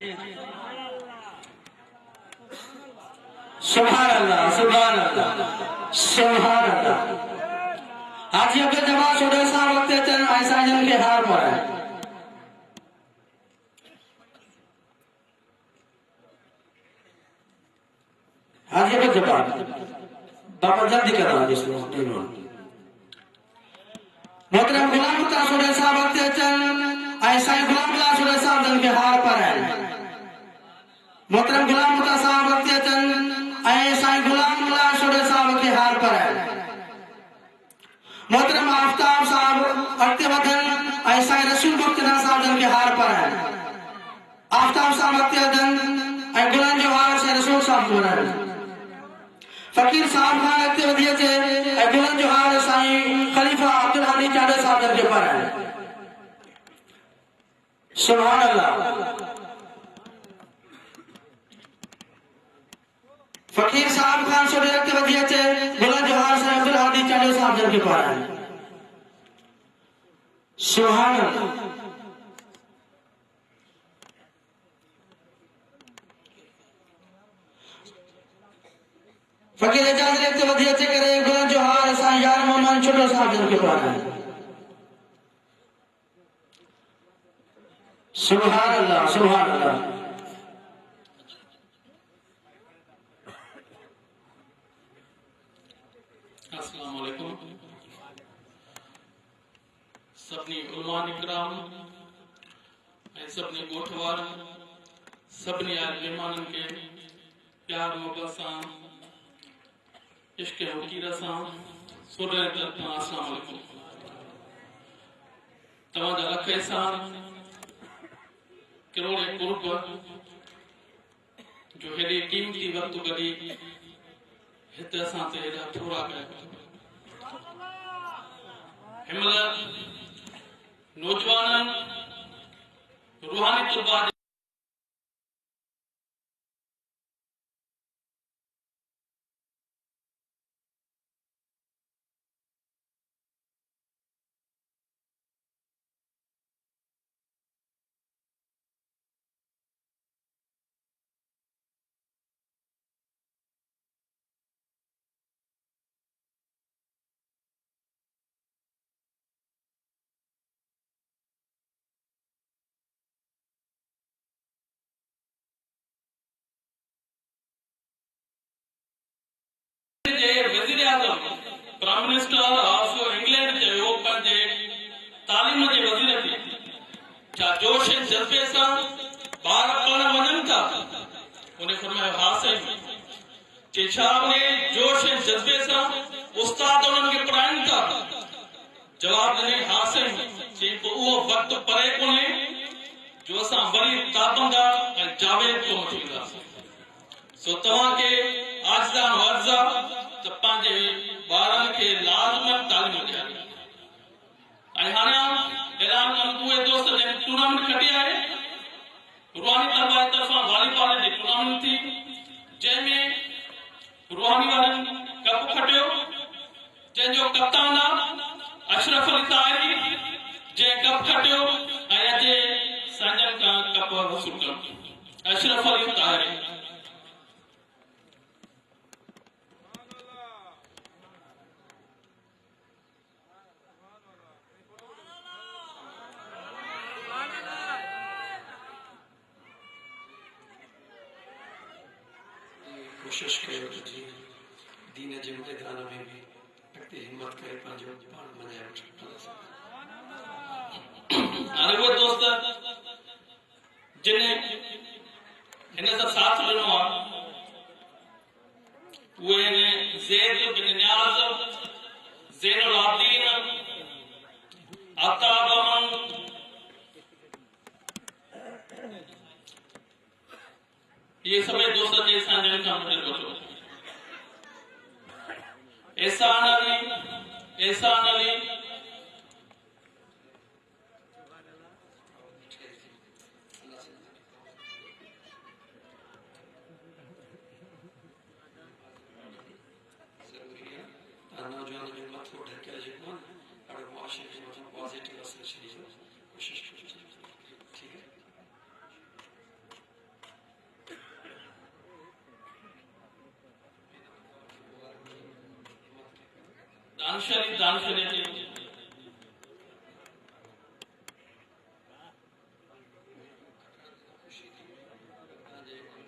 सुभान अल्लाह, सुभान अल्लाह, सुभान अल्लाह। आज ये जमात छोटे सा वक्त चल ऐसा जन के हार पर है। आज ये जमात बाबा जल्दी करना जिसमें मोहतरम गुलाम मुता छोटे सा वक्त चल ऐसा गुलाम मुता छोटे सा जन के हार पर है। मोहतरम गुलाम मुता साहब वक्त चल ऐसा गुलाम मुला छोटे साहब के हार पर है। मोहतरम आफ्ताब साहब अत्यवधन ऐसा रसूल मुक्तना साहब जन के हार पर है। आफ्ताब साहब अत्यवधन गुलाम जवाहर से रसूल साहब पर है। फकीर साहब खान अत्यवधिय से गुलाम जवाहर साईं खलीफा अब्दुल हादी चाडा साहब जन के पर है। सुभान अल्लाह। फकीर साहब खान से अत्यवधिय से गुलाम जवाहर साईं अब्दुल हादी चाडा साहब जन के पर है। सुभान अल्लाह। फकीर एजाज लेते वधिया से करे गुलाम जवाहर साईं यार मोहम्मद छोटो साहब जन के पर है। सुभान अल्लाह, सुभान अल्लाह। अस्सलाम वालेकुम। सबनी उलमान इकराम ऐं सबनी गोठवार सबनी आयल मेहमानन के प्यार मोहब्बत सां इश्क हकीर सां सुरह तरफ़ां अस्सलाम वालेकुम। तव्हांजा लख एहसान करोड़े कुर्ब जो हेॾी क़ीमती वक़्तु कढी हिते असां ते हेॾा थोरा कया। हिनमहिल नौजवान रूहानी तुलबा वज़ीर आज़म प्राइम मिनिस्टर ऑफ इंग्लैंड जो पंहिंजे तालीम जे वज़ीर खे छा जोश ऐं जज़्बे सां ॿार पढ़ण वञनि था? उन फरमायो हा साईं। चई छा उन जोश ऐं जज़्बे सां उस्ताद उन्हनि खे पढ़ाइनि था? जवाब ॾिनई हा साईं। चई पोइ उहो वक़्तु परे कोन्हे जो असां वरी ताबंदा ऐं जावेद क़ौम थींदासीं। सो तव्हांखे आजिज़ान अर्ज़ त पंहिंजे ॿारनि खे लाज़मन तालीम ॾियनि। ऐं हाणे ऐलान कनि उहे दोस्त जिन टूर्नामेंट खटी आहे रूहानी तलबा जे तरफ़ां वॉलीबॉल जी टूर्नामेंट थी जंहिंमें रूहानी वारनि कप खटियो जंहिंजो कप्तान आहे अशरफ अली ताहिरी जंहिं कप खटियो ऐं अॼु संजन खां कप वसूल कयो। अशरफ अली ताहिरी कोशिश कयो जी दीन जे मैदान में भी अॻिते हिम्मत करे पंहिंजो पाण मञाए वठो। हाणे उहे दोस्त जिन हिन सां साथ ॾिनो आहे उहे ज़ैद बिन नियाज़, ज़ैनुल आबिदीन, आताब अमन, ये सभी दोस्त जे संजन का मदद वठो। एहसान अली, एहसान अली नौजवान जो मथो ढके जेको अगर मुआशरे जो पॉजिटिव असर छे कोशिश करो। ठीक है। दानशरीचे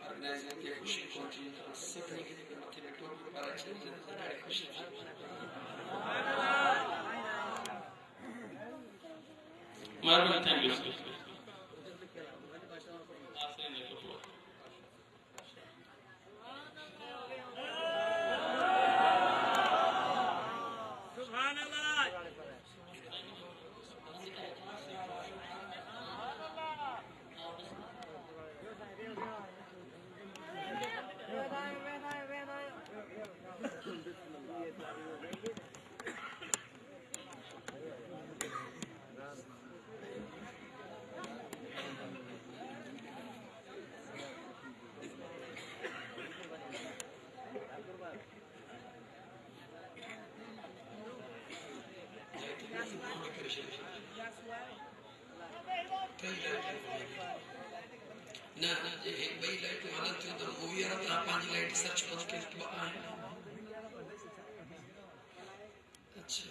ऑर्गेनाइजिंग की खुशी पहुंची सभी के मथे में टोपी पारा छे ॾाढी खुशी थी महिरबानी थैंक यू ना जे एक बई लाइट वाला थियो तो मूवी वाला तो पांच लाइट सर्च कर के आए अच्छा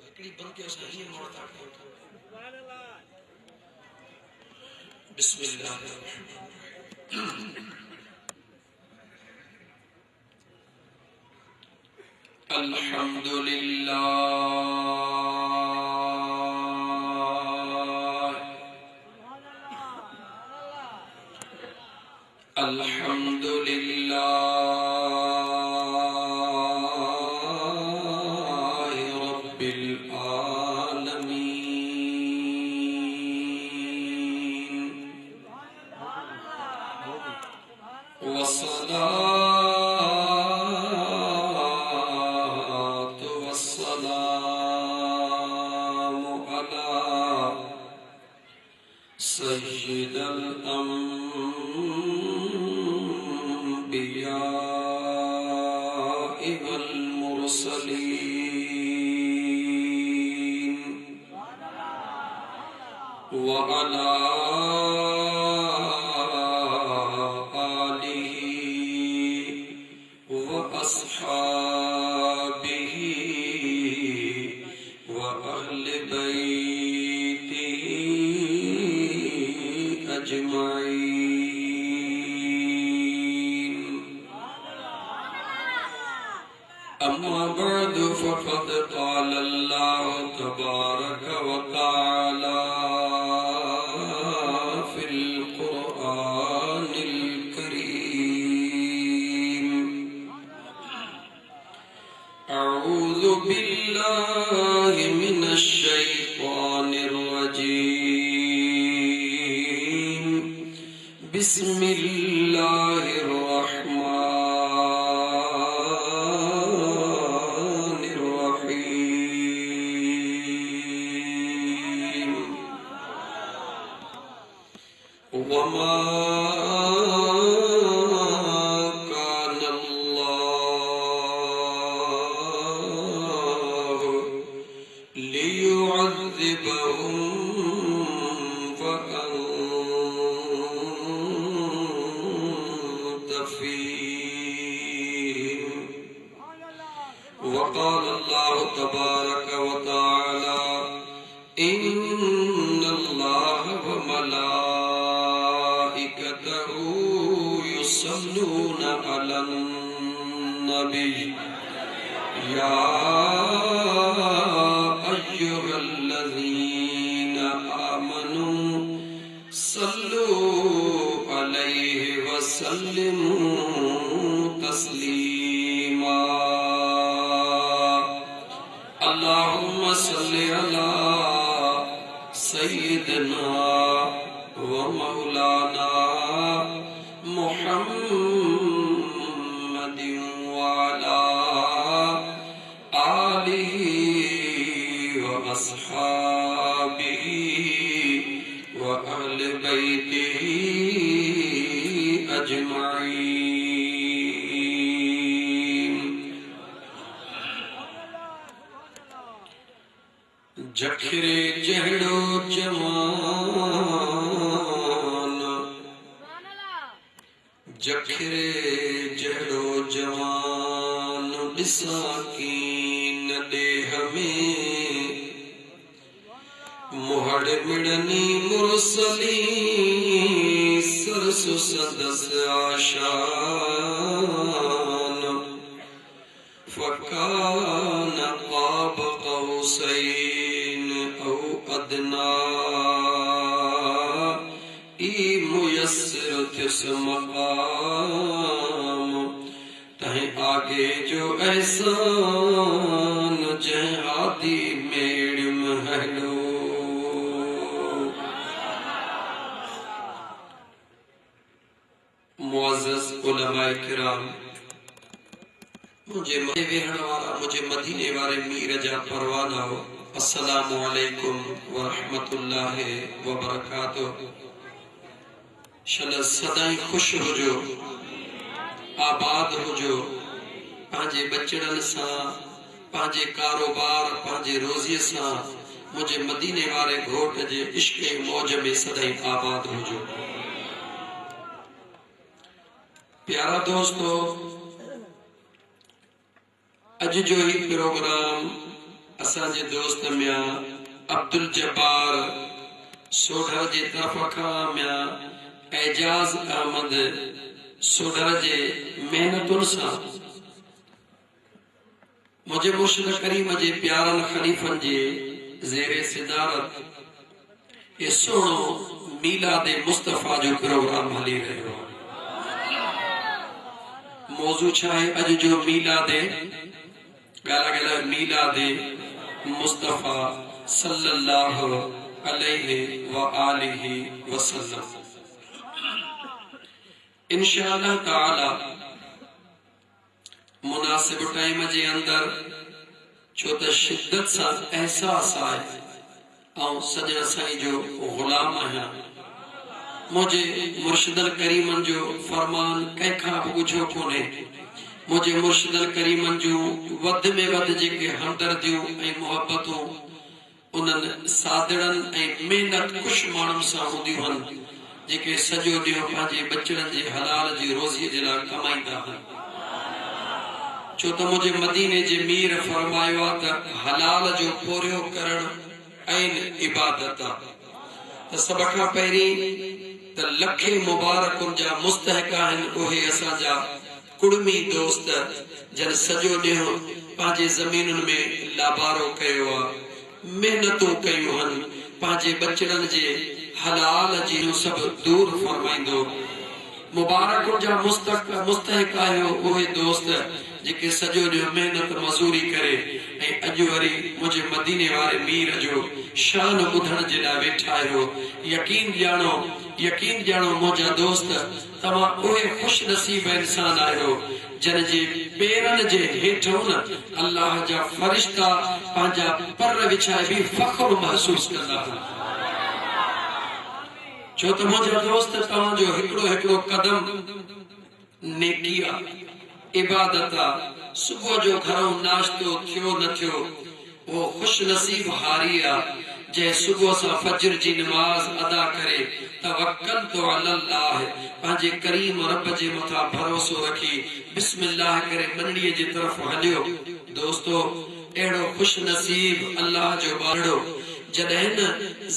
एकड़ी बंद के सही मोड़ता सुभान अल्लाह बिस्मिल्लाह अल्हम्दुलिल्लाह अल्हम्दुलिल्लाह रब्बिल आलमीन वस्सलातु वस्सलामु अला सय्यिदिल अंबिया'i वल मुरसलीन व अला وأصحابه وأهل بيته أجمعين أما بعد فقد قال الله تبارك وتعالى في القرآن أعوذ بالله من الشيطان الرجيم بسم الله الرحمن الرحيم وما وقال الله تبارك وتعالى إن الله وملائكته يصلون على النبي يا أيها الذين آمنوا صلوا عليه وسلموا تسليما اللهم صل على سيدنا ومولانا محمد وعلى آله وأصحابه وأهل بيته أجمعين जखरे जहड़ो जवान जखरे जहड़ो जवान साकीन दे हमें मुहड़ मिड़नी मुरसली सरसु सदस आशान फकान क़ाब क़ौसैन औ अदना ई मुयस्सर तिस मक़ाम तहें आगे जो एहसान जहादी मेड़ महलो। मुअज़्ज़ज़ उलमाए किराम, मुझे वेहण वाला मुझे मदीने वाले मीर जा परवाना हो। अस्सलामु अलैकुम व रहमतुल्लाहि व बरकातुहू। शल सदाई खुश हुजो, आबाद हुजो, पंहिंजे बचड़न सां, पंहिंजे कारोबार, पंहिंजे रोज़ीअ सां मुझे मदीने वाले घोट जे इश्क मौज में सदाई आबाद हुजो। प्यारा दोस्तों, अज जो ही प्रोग्राम असांजे दोस्त मियां अब्दुल जब्बार सोढर जे तरफ खां मियां एजाज अहमद सोढर जे मेहनतुन सां मुझे मुर्शिद करीम जे प्यारन खलीफन जे ज़ेरे सिदारत ये सोनो मीलादे मुस्तफा जो प्रोग्राम हली रहियो। मौजू छा है अज जो मीलादे गाला गाला मीलादे मुस्तफा सल्लल्लाहु अलैहि व आलिहि वसल्लम। इंशाअल्लाह ताला मुनासिब टाइम जे अंदर छो त शिद्दत सा एहसास आए और सजन साईं जो गुलाम आहियां। मुझे मुर्शिदल करीमन जो फरमान कंहिंखां बि ॿुधो कोन्हे। मुझे मुर्शिदल करीमन जो वध में वध जेके हमदर्दियूं ऐं मोहब्बतूं उन्हनि सादड़न ऐं मेहनत कुछ माण्हुनि सां हूंदियूं आहिनि जेके सॼो ॾींहुं पंहिंजे बचड़नि जे हलाल जी रोज़ीअ जे लाइ कमाईंदा आहिनि। छो त मुझे मदीने जे मीर फरमायो आहे त हलाल जो पोरियो करण ऐं इबादत आहे। त सभ खां पहिरीं त लखे मुबारकुनि जा मुस्तहक आहिनि उहे असांजा कुड़मी दोस्त जन सॼो ॾींहुं पंहिंजे ज़मीनुनि में लाबारो कयो आहे, मेहनतूं कयूं आहिनि, पंहिंजे बचड़नि जे हलाल जी सभु दूर फरमाईंदो। मुबारकुनि जा मुस्तहक आहियो उहे दोस्त जेके सॼो ॾींहुं मेहनत मज़ूरी करे ऐं अॼु वरी मुंहिंजे मदीने वारे मीर जो शान ॿुधण जे लाइ वेठा आहियो। यकीन ॼाणो मुंहिंजा दोस्त तव्हां उहे ख़ुश नसीब इंसान आहियो जन जे पेरनि जे हेठों न अल्लाह जा फरिश्ता पंहिंजा पर विछाए बि फ़ख्र महसूस कंदा आहिनि। छो त मुंहिंजा दोस्त तव्हांजो हिकिड़ो हिकिड़ो कदम नेकी आहे, इबादत आहे। सुबुह जो घरों नाश्तो थियो न थियो वो खुश नसीब हारी आहे जंहिं सुबुह सां फजर जी नमाज अदा करे तवक्कल तो अल्लाह पंहिंजे करीम रब जे मथां भरोसो रखी बिस्मिल्लाह करे मंडीअ जे तरफ़ हलियो। दोस्तो, अहिड़ो खुश नसीब अल्लाह जो बारड़ो जॾहिं न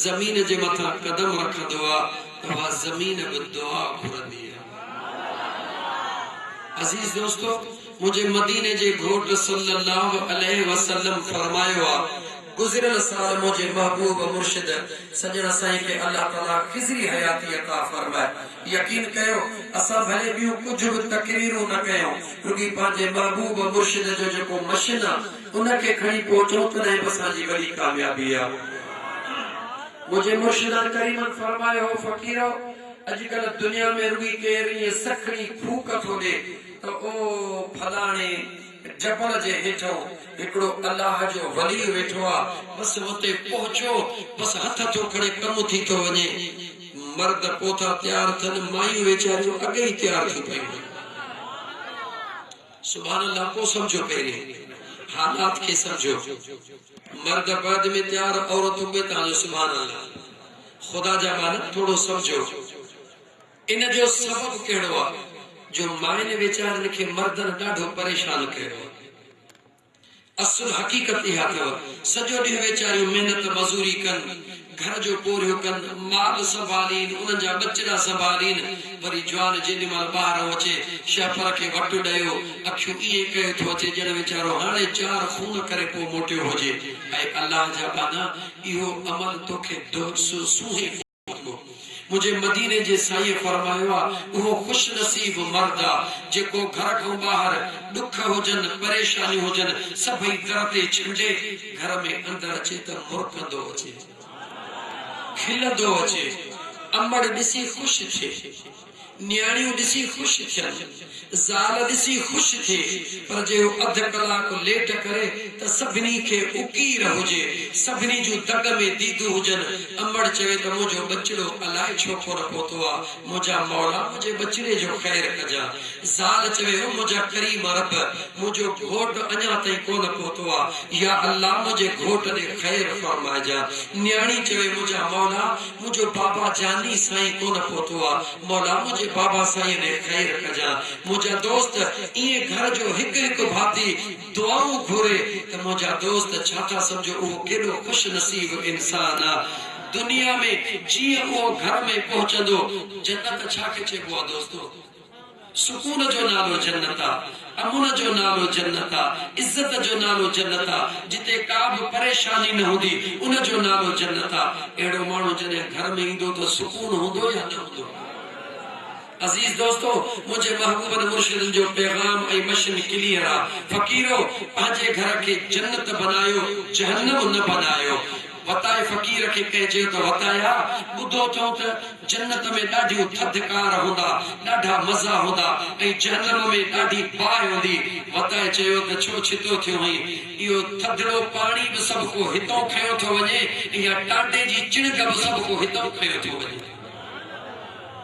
ज़मीन जे मथां कदम रखंदो आहे त उहा ज़मीन बि दुआ घुरंदी आहे। अज़ीज़ दोस्तो, मुझे मदीने जे घोट सल्लल्लाहु अलैहि वसल्लम फरमायो आहे गुज़िरियल साल मुझे महबूब मुर्शिद सजन साईं के अल्लाह ताला खिज़री हयाती अता फरमाए। यकीन कयो असां भले ॿियूं कुझु बि तकरीरूं न कयूं, रुॻी पंहिंजे महबूब मुर्शिद जो जेको मशीन आहे उनखे खणी पहुचूं तॾहिं बि असांजी वॾी कामयाबी आहे। मुझे मुर्शिद करीमन फरमायो फ़कीरो अॼुकल्ह दुनिया में रुॻी केर ईअं सखणी फूक थो ॾे त ओ फलाणे जबल जे हेठों हिकिड़ो अल्लाह जो वली वेठो आहे, बस उते पहुचो, बस हथ थो खणे कम थी थो वञे। मर्द पोथा तैयार थियनि, मायूं वेचारियूं अॻे ई तैयार थी पयूं। सुभान अल्लाह को समझो, पहिरीं हालात खे समझो। मर्द बाद में तैयार, औरतूं बि तव्हांजो सुभान अल्लाह खुदा जा मान थोड़ो समझो। इन जो सबब कहिड़ो आहे जो माइन वेचारनि खे मर्दनि ॾाढो परेशान कयो। असुल हकीकत इहा अथव सॼो ॾींहुं वेचारियूं महिनत मज़ूरी कनि घर जो पोरियो कनि माल संभालीनि उन्हनि जा बचड़ा संभालीनि वरी जवान जेॾी महिल ॿाहिरां अचे शहर खे वटि ॾियो अखियूं ईअं कयो थो अचे ॼण वीचारो हाणे 4 खून करे पोइ मोटियो हुजे ऐं अलाह जा बाना इहो अमल तोखे सूहे मुझे मदीने जे साईं फरमायो आहे उहो खुश नसीब मर्द आहे जेको घर खां ॿाहिरि दुख हुजनि परेशानी हुजनि सभई दर ते छंडे घर में अंदरि अचे त मुरकंदो अचे खिलंदो अचे अमड़ ॾिसी ख़ुशि थिए न्याणियूं ॾिसी ख़ुशि थियनि ज़ाल ॾिसी ख़ुशि थिए पर जे अध कलाक लेट करे त सभिनी खे उकीर हुजे सभिनी जूं दग में दीदू हुजनि अमड़ चवे त मुंहिंजो बचड़ो अलाए छो कोन पहुतो आहे मुंहिंजा मौला मुंहिंजे बचड़े जो ख़ैर कजां ज़ाल चवे हो मुंहिंजा करीम रब मुंहिंजो घोट अञा ताईं कोन पहुतो आहे या अल्लाह मुंहिंजे घोट ॾे ख़ैर फरमाइजां न्याणी चवे मुंहिंजा मौला मुंहिंजो बाबा जानी साईं कोन पहुतो आहे मौला मुंहिंजे बाबा साईं ने खैर कजां मुंहिंजा दोस्त इएं घर जो हिकु भाती दुआऊं घुरे त मुंहिंजा दोस्त छा था सम्झो उहो केॾो ख़ुशि नसीब इंसान आहे दुनिया में जीअं उहो घर में पहुचंदो जन्नत छा खे चइबो आहे दोस्तो सुकून जो नालो जन्नत आहे अमुन जो नालो जन्नत आहे इज्जत जो नालो जन्नत आहे जिते का बि परेशानी न हूंदी उन जो नालो जन्नत आहे अहिड़ो माण्हू जॾहिं घर में ईंदो त सुकून हूंदो या न हूंदो अजीज दोस्तों मुझे महबूबन मुर्शिदन जो पैगाम ऐं मशन क्लियर आहे फकीरो पंहिंजे घर के जन्नत बनायो जहन्नम न बनायो वताए फकीर के कहे चयो त वताया ॿुधो अथऊं त जन्नत में ॾाढियूं थधिकार हूंदा ॾाढा मज़ा हूंदा ऐं जहन्नम में ॾाढी बाहि हूंदी वताए चयो त छो छितो थियो हुई इहो थधिड़ो पाणी बि सभु को हितां खयो थो वञे या टाटे जी चिणग बि सभु को हितां खयो थो वञे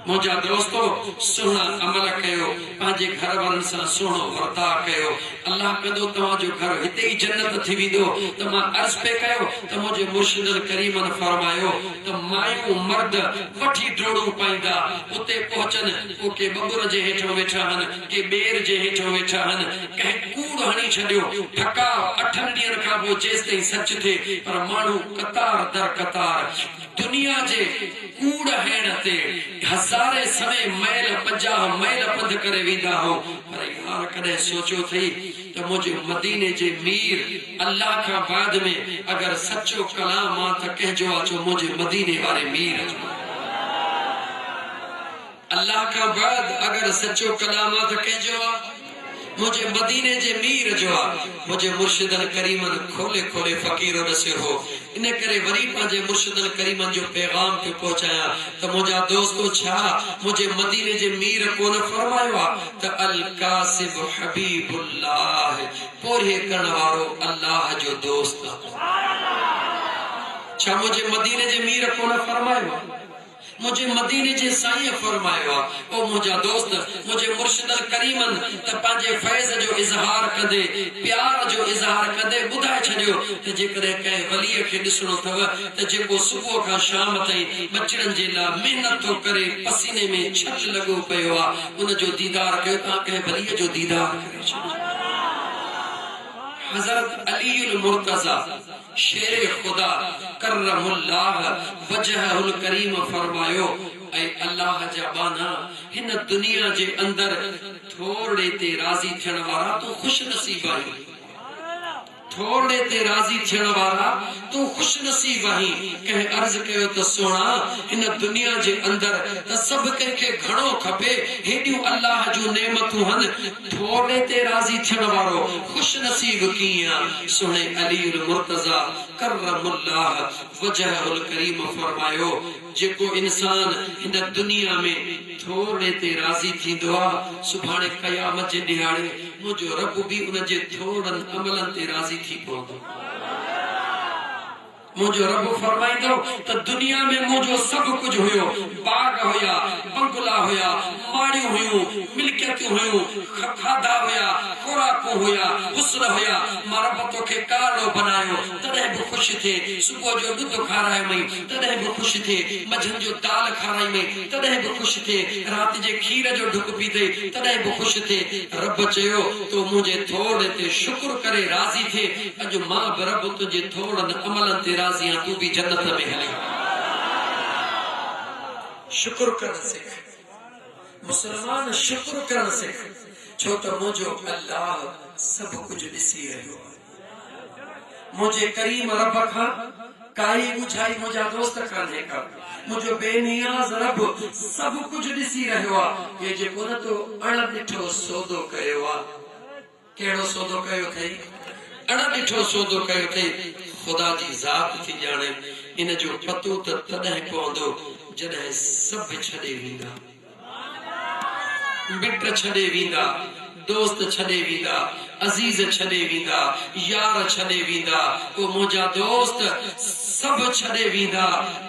मुझा दोस्तों सुहिणा अमल कयो पंहिंजे घर वारनि सां सुहिणो वर्ताव कयो अल्लाह कंदो तव्हांजो घर हिते ई जन्नत थी वेंदो त मां अर्ज़ पे कयो त मुंहिंजे मुर्शिदन करीमन फरमायो त मायूं मर्द वठी ड्रोड़ूं पाईंदा उते पहुचनि को के बबुर जे हेठो वेठा आहिनि के ॿेर जे हेठो वेठा आहिनि कंहिं कूड़ हणी छॾियो ठका 8 ॾींहंनि खां पोइ जेसि ताईं सच थिए पर माण्हू कतार दर कतार दुनिया जे कूड़ हण ते हज़ारे समय मैल 50 मैल पंध करे वेंदा हो पर यार कॾहिं सोचियो थई त मुंहिंजे मदीने जे मीर अल्लाह खां बाद में अगर सचो कलाम मां त कंहिंजो आहे जो मुंहिंजे मदीने वारे मीर अल्लाह खां बाद अगर सचो कलाम आहे त कंहिंजो आहे मुझे मदीने जे मीर जो मुझे मुर्शिदन करीमन खोले खोले फकीरो दसियो हो इन करे वरी पंहिंजे मुर्शिदन करीमन जो पैगाम पे पहुचाया त मुझा दोस्तो छा मुझे मदीने जे मीर कोन फरमायो आहे त अल कासिब हबीबुल्लाह पोरे करण वारो अल्लाह जो दोस्त छा मुझे मदीने जे मीर कोन फरमायो मुझे मदीने जे साईं फरमायो ओ मुझा दोस्त मुझे मुर्शिदन करीमन त पंहिंजे फैज़ जो इज़हार कंदे प्यार जो इज़हार कंदे ॿुधाए छॾियो त जेकॾहिं कंहिं वलीअ खे ॾिसणो अथव त जेको सुबुह खां शाम ताईं बचड़नि जे लाइ महिनत थो करे पसीने में छत लॻो पियो आहे उन जो दीदार कयो तव्हां कंहिं वलीअ जो दीदार करे छॾियो हज़रत अलीउल मुर्तज़ा शेर खुदा करमुल्लाह वजहुल करीम फरमायो ऐं अल्लाह जा बाना हिन दुनिया जे अंदर थोड़े ते राज़ी थियण वारा तूं खुश नसीब आहीं थोड़े ते राज़ी थियण वारा तूं खुश नसीब आहीं कंहिं अर्ज़ कयो त सोना हिन दुनिया जे अंदर त सभु कंहिंखे घणो खपे हेॾियूं अल्लाह जूं नेमतूं आहिनि थोड़े ते राज़ी थियण वारो खुश नसीब कीअं आहे सुहिणे अलीउल मुर्तज़ा करमुल्लाह वजहुल करीम फरमायो जेको इंसान हिन दुनिया में थोड़े ते राज़ी थींदो आहे सुभाणे क़यामत जे ॾियारे मुंहिंजो रब बि उन जे थोड़नि अमलनि ते राज़ी थी पवंदो मुझो रब फरमाइंदो त दुनिया में मुझो सब कुछ हुयो बाग हुया बंगला हुया माड़ियूं हुयूं मिल्कियतूं हुयूं खाधा हुया खोराक को होया हुस्न होया मारा पतो के कालो बनायो तदे भी खुश थे सुबह जो दूध खाराय में तदे भी खुश थे मझन जो दाल खाराय में तदे भी खुश थे रात जे खीर जो ढुक पीते तदे भी खुश थे रब चयो तो मुझे थोड़े ते शुक्र करे राजी थे अज मां रब तुझे थोड़न अमलन ते राजी तू भी जन्नत में हले शुक्र कर सीख मुसलमान शुक्र कर सीख छो तो मुझो अल्लाह सब कुछ ॾिसी रहियो मुझे करीम रब खां काई बुझाई मुझा दोस्त कान्हे का मुझो बेनियाज रब सब कुछ ॾिसी रहियो आहे ये जेको न तो अण ॾिठो सौदो कयो आहे कहिड़ो सौदो कयो अथई अण ॾिठो सौदो कयो अथई खुदा जी ज़ात थी ॼाणे इन जो पतो त तॾहिं पवंदो जॾहिं सभु छॾे वेंदा मिट छॾे वेंदा दोस्त छॾे वेंदा अजीज छॾे वेंदा यार छॾे वेंदा ओ मुंहिंजा दोस्त सभु छॾे वेंदा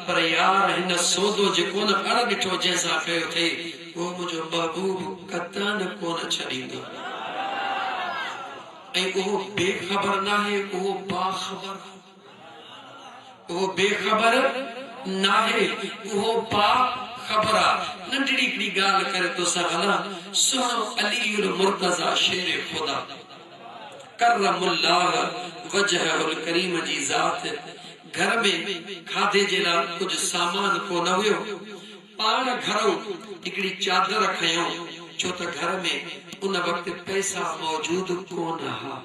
पर यार हिन सौदो जेको न अण ॾिठो जंहिंसां कयो अथई उहो मुंहिंजो महबूब कतन कोन छॾींदो ऐं उहो बेखबर नाहे उहो बाखबर उहो बेखबर नाहे उहो बाखबर नंढड़ी हिकिड़ी ॻाल्हि करे तो सघां सुहिणो अलीउल मुर्तज़ा शेर खुदा करमुल्लाह वजहुल करीम जी ज़ात घर में खाधे जे लाइ कुछ सामान को न हुयो पाण घरों हिकिड़ी चादर खयों छो त घर में उन वक्त पैसा मौजूद कोन हा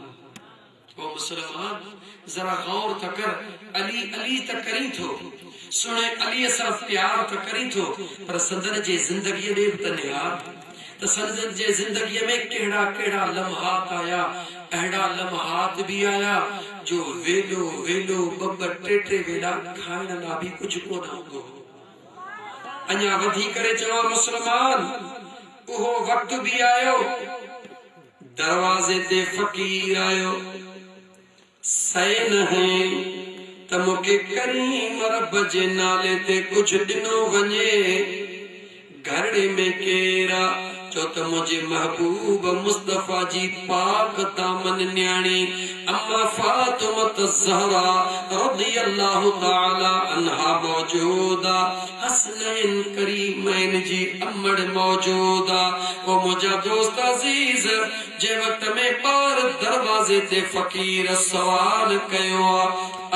ओ मुसलमान जरा गौर त कर अली अली त करी थो सुने अली सां प्यार त करी थो पर संदन जे जिंदगी में त निहार त संदन जे जिंदगी में केड़ा केड़ा लम्हात आया अहिड़ा लम्हात भी आया जो वेलो वेलो बब टे टे वेला खाइण ला भी कुछ कोन हूंदो अञा वधी करे चवा मुसलमान उहो वक्त भी आयो दरवाजे ते फकीर आयो सैन है तमुके करीम रब जे नाले ते कुछ दिनो वने घरड़े में केरा चो त मुझे महबूब मुस्तफा जी पाक दामन न्याणी अम्मा फातिमा ज़हरा रज़ियल्लाहु ताला अन्हा मौजूदा हसनैन करीमैन जी अम्मड़ मौजूदा ओ मुझा दोस्त अजीज जे वक्त में बार दरवाजे ते फकीर सवाल कयो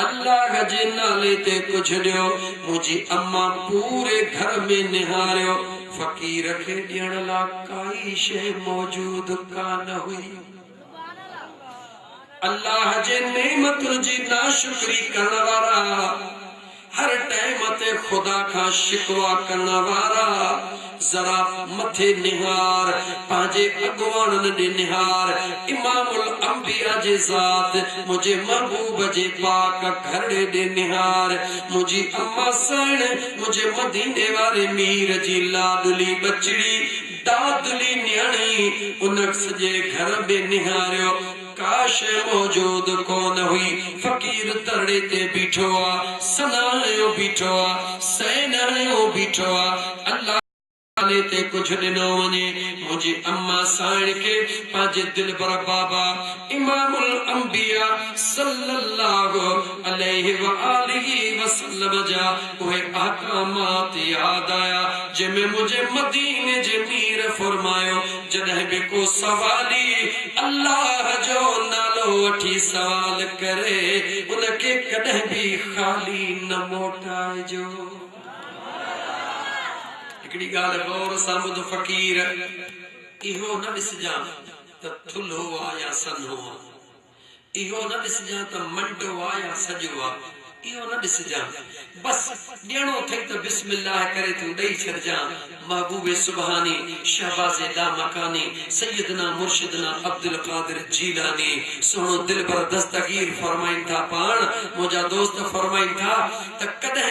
अल्लाह जे नाले ते कुछ ॾियो मुझी अम्मा पूरे घर में निहारियो फकीर खे ॾियण ला काई शइ मौजूद कान हुई अल्लाह जे नेमतुनि जी नाशुक्री करण वारा हर टाइम ते खुदा का शिकवा करने वाला जरा मथे निहार पांजे अगवान ने निहार इमामुल अंबिया जे जात मुझे महबूब जे पाक घरड़े दे निहार मुझी अम्मा सन मुझे मदीने वाले मीर जी लाडली बचड़ी दादली न्याणी उन सजे घर में निहारियो काश मौजूद कौन हुई फकीर तरड़े ते बीठो आ सनायो बीठो आ सैनायो बीठो आ अल्लाह ते कुछ दिनों वने मुझे अम्मा साण के पांजे दिल पर बाबा इमामुल अंबिया सल्लल्लाहु अलैहि व आलिहि वसल्लम जा ओए अहकामात याद आया जिमे मुझे मदीने जे मीर फरमायो जदे भी को सवाली अल्लाह जो नालो वठी सवाल करे उनके कदे भी खाली न मोटाए जो हिकड़ी गाल गौर सां फकीर इहो न ॾिसजां त थुल्हो आ या सन्हो आ इहो न ॾिसजां त मंडो आ या सॼो आ इहो न ॾिसजां बस ॾियणो अथई त बिस्मिल्लाह करे तूं ॾेई छॾजां महबूबे सुबहानी शहबाज़े लामकानी सैयदना मुर्शिदना अब्दुल कादिर जीलानी सोनो दिल पर दस्तगीर फरमाइन था पाण मुझा दोस्त फरमाइन था त कदे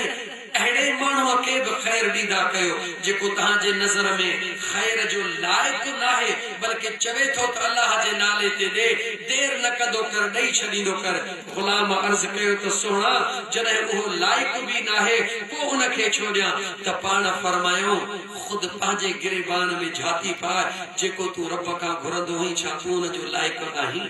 अड़े मानू के भी खैर दीदा कयो जेको तहां जे नजर में खैर जो लायक ना है बल्कि चवे तो अल्लाह जे नाले ते दे देर न कदो कर दई छडींदो कर गुलाम अर्ज कयो तो सोना जने वो लायक भी ना है को उनके छोड़िया त पाण फरमायो खुद पांजे गिरबान में झाती पा जेको तू रब का घुरंदो ही छा तू न जो लायक नाही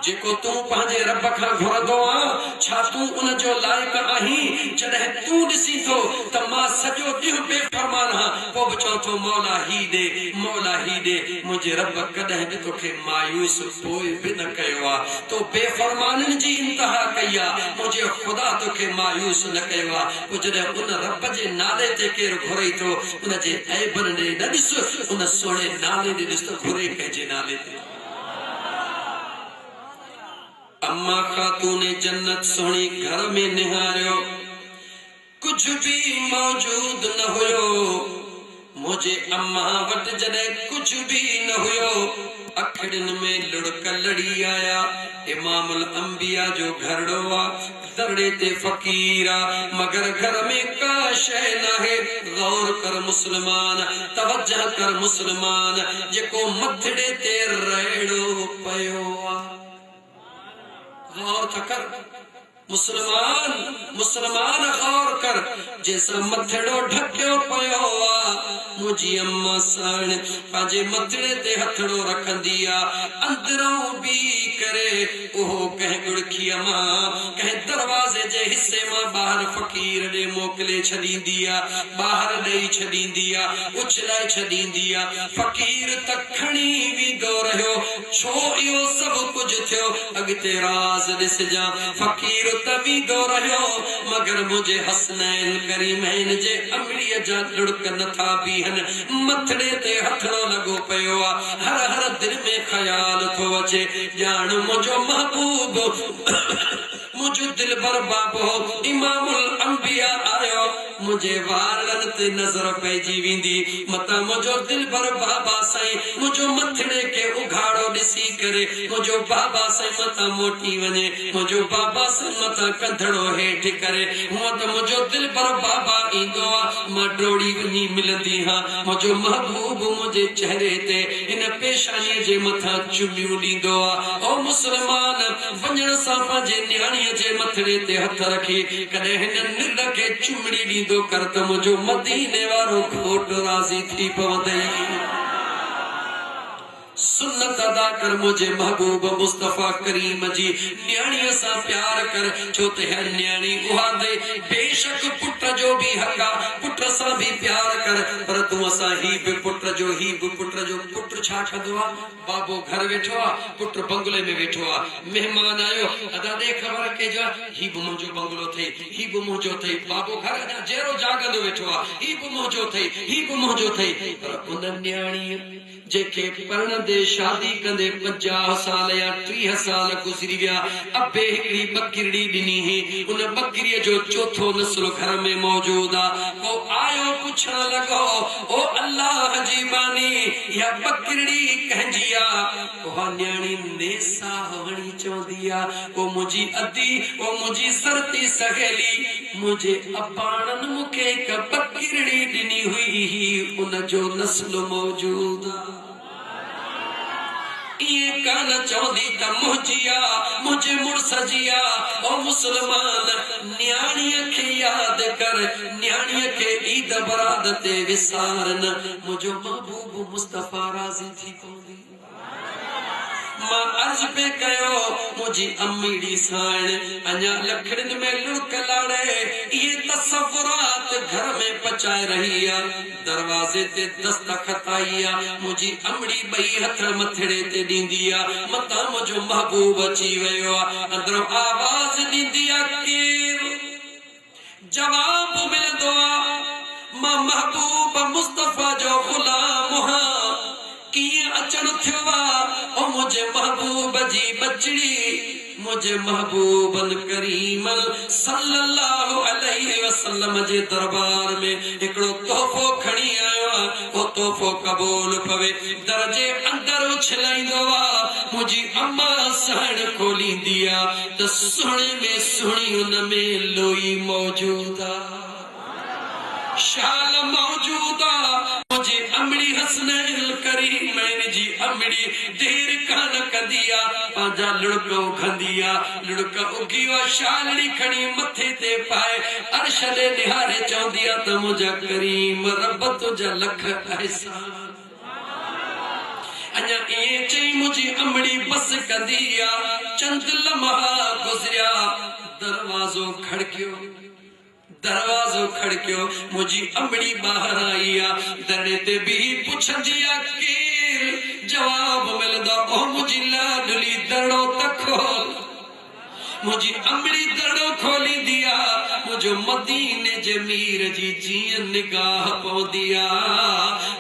जेको तू पांजे रब का घुरंदो आ छा तू उन जो लायक आही जने तू दिसी तो त मां सजो दिह बेफरमान हा को बचो तो मौला ही दे मुझे रब कदे भी तोखे मायूस कोई भी न कयो आ तो बेफरमानन जी इंतहा कया मुझे खुदा तोखे मायूस न कयो आ जने उन रब जे नाले ते केर घुरई तो उन जे ऐबन ने न दिस उन सोने नाले दे दिस तो घुरे के जे नाले ते अम्मा खातून जन्नत सोनी घर में निहारियो कुछ भी मौजूद न हुयो मुझे अम्मा वट जने कुछ भी न हुयो अखड़न में लुड़क लड़ी आया इमामुल अंबिया जो घरड़ो आ दरड़े ते फकीरा मगर घर में का शय न है गौर कर मुसलमान तवज्जह कर मुसलमान जेको मथड़े ते रेड़ो पयो आ गौर कर मुसलमान गौर कर जैसा मथड़ो ढक्यो पयो आ मुझी अम्मा साण पांजे मथड़े ते हथड़ो रखंदी आ अंदरों भी करे ओहो कह गुड़खी अम्मा कह दरवाजे जे हिस्से मां बाहर फकीर ने मोकले छदींदी आ बाहर नहीं छदींदी आ उछलाए छदींदी आ फकीर तखणी भी दो रहो छो यो सब कुछ थियो अगते राज दिस जा फकीर तभी दो रहो मगर मुझे हसनैन करीमैन जे अमड़ीअ जा लुड़क नथा बीहन मथड़े ते हथड़ो लगो पयो आ हर हर दिल में ख्याल थो अचे जान मुझो महबूब मुझो दिल बर बाबो इमामुल अंबिया आयो मुझे वारन ते नजर पेजी विंदी मता मुझो दिल बर बाबा साईं मुझो मथड़े के उघाड़ो दिसी करे मुझो बाबा साईं मता मोटी वने मुझो बाबा साईं मता कंधड़ो हेठ करे हुआ तो मुझो दिल बर बाबा इंदो आ मां डोड़ी वनी मिलंदी हां मुझो महबूब मुझे चेहरे ते इन पेशानी जे मथा चुमियो दींदो आ ओ मुसलमान वणन सा पाजे न्याणी जे मथड़े ते हथ रखी कदे हिन निर के चुमड़ी दींदो कर त मुझो मदीने वारो खोट राजी थी पवंदई सुन्नत अदा कर मुझे महबूब मुस्तफा करीम जी न्याणी सा प्यार कर छो ते हर न्याणी उहा दे बेशक पुत्र जो भी हका पुत्र सा भी प्यार कर पर तू असा ही भी पुत्र पुत्र छा खदो आ बाबो घर बैठो आ पुत्र बंगले में बैठो आ मेहमान आयो अदा दे खबर के जो ही भी मुझो बंगलो थे ही भी मुझो थे बाबो घर अदा जेरो जागंदो बैठो आ ही भी मुझो थे ही भी मुझो थे पर उन न्याणी जेके परण दे शादी कंदे 50 साल या 30 साल गुजरी गया अबे हिकड़ी बकरी दिनी है उन बकरी जो चौथो नस्ल घर में मौजूद आ को आयो पूछण लगो ओ अल्लाह जी बानी या बकरी कहजिया ओ न्याणी नेसा हवणी चौदिया ओ मुजी अदी ओ मुजी सरती सहेली मुझे अपाणन मुके एक बकरी दिनी हुई ही उन जो नस्ल मौजूद ये कान चौदी त मुझिया मुझे मुर्सजिया ओ मुसलमान न्याणीअ खे याद कर न्याणीअ खे ईद बरात ते विसारन मुझो महबूब मुस्तफा राज़ी थी पवंदी मां अर्ज पे कयो मुझी अम्मीड़ी साण अञा लखड़न में लुड़क लाड़े ये तसव्वुरात घर में पचाए रही आ दरवाजे ते दस्तखत आई आ मुझी अमड़ी बई हथ मथड़े ते दींदी आ मता मुझो महबूब अची वयो आ अंदरों आवाज दींदी आ केर जवाब मिलंदो आ मां महबूब मुस्तफा जो गुलाम हां किए अचण थियो ओ मुझे महबूब जी बचड़ी मुझे महबूबन करीमन सल्लल्लाहु अलैहि वसल्लम जे दरबार में एकड़ो तोहफो खणी आयो ओ तोहफो कबूल पवे दरजे अंदर उछलाईंदो मुझी अम्मा साण खोली दिया तो सुणे में सुणी उन में लोई मौजूदा शाल मौजूदा मुझे अमड़ी हसनैल करीम मैंने जी अमड़ी देर कान कदिया पांजा लुड़को खंदिया लुड़का उगियो शालड़ी खणी मथे ते पाए अर्श दे निहारे चौंदिया त मुझा करीम रब तुझा लख एहसान अञा ये चई मुझी अमड़ी बस कदिया चंद लम्हा गुजरिया दरवाजो खड़कियो मुझी अमड़ी बाहर आईया दरड़े ते भी पुछंदिया केर जवाब मिलदा ओ मुझी लाडली दरड़ो तक खोल मुझी अमड़ी दरड़ो खोली दिया मुझो मदीने जे मीर जी जीअं निगाह पवंदिया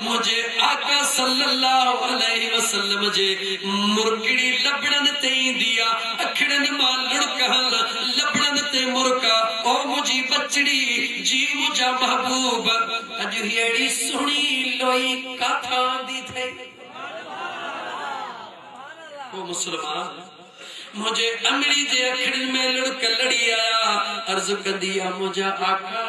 मुझे आका सल्लल्लाहु अलैहि वसल्लम जे मुरकड़ी लबड़न ते ईंदिया अखड़न मां लुड़कहल लबड़न ते मुरका ओ मुझी बचड़ी जी मुझा महबूब अज हेड़ी सुणी लोई काथा दी थे ओ मुसलमान मुझे अमड़ी जे अखड़न में लुड़क लड़ी आया अर्ज कंदिया मुझा आका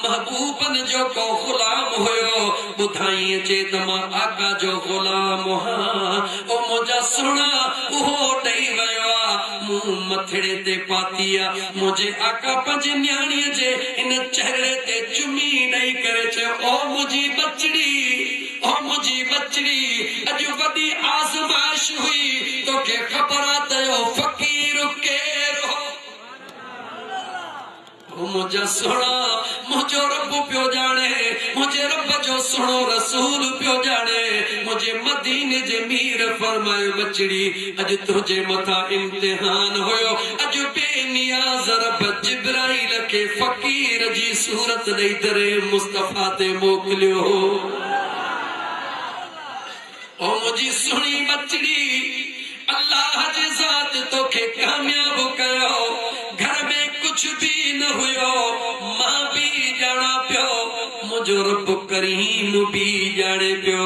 महबूबन जो को गुलाम होयो बुधाई चे तमा आका जो गुलाम हां ओ मुझा सुना ओहो डई वयो मुंह मथड़े ते पातिया मुझे आका पंज न्याणी जे इन चेहरे ते चुमी नहीं करे चे ओ मुझी बचड़ी अज वडी आजमाइश हुई तो के खबर तयो फकीर केर हो मुझे सुना मुझो रब पियो जाने मुझे रब जो सुनो रसूल पियो जाने मुझे मदीने जे मीर फरमायो बचड़ी अज तुझे मथा इम्तिहान होयो अज बेनियाज रब जिब्राइल के फकीर जी सूरत दे दरे मुस्तफा ते मोकलियो ओ मुझी सुनी बचड़ी अल्लाह जी जात तोखे कामयाब कयो घर में कुछ भी न हुयो मां भी जाना पियो मुझो रब करीम भी जाने पियो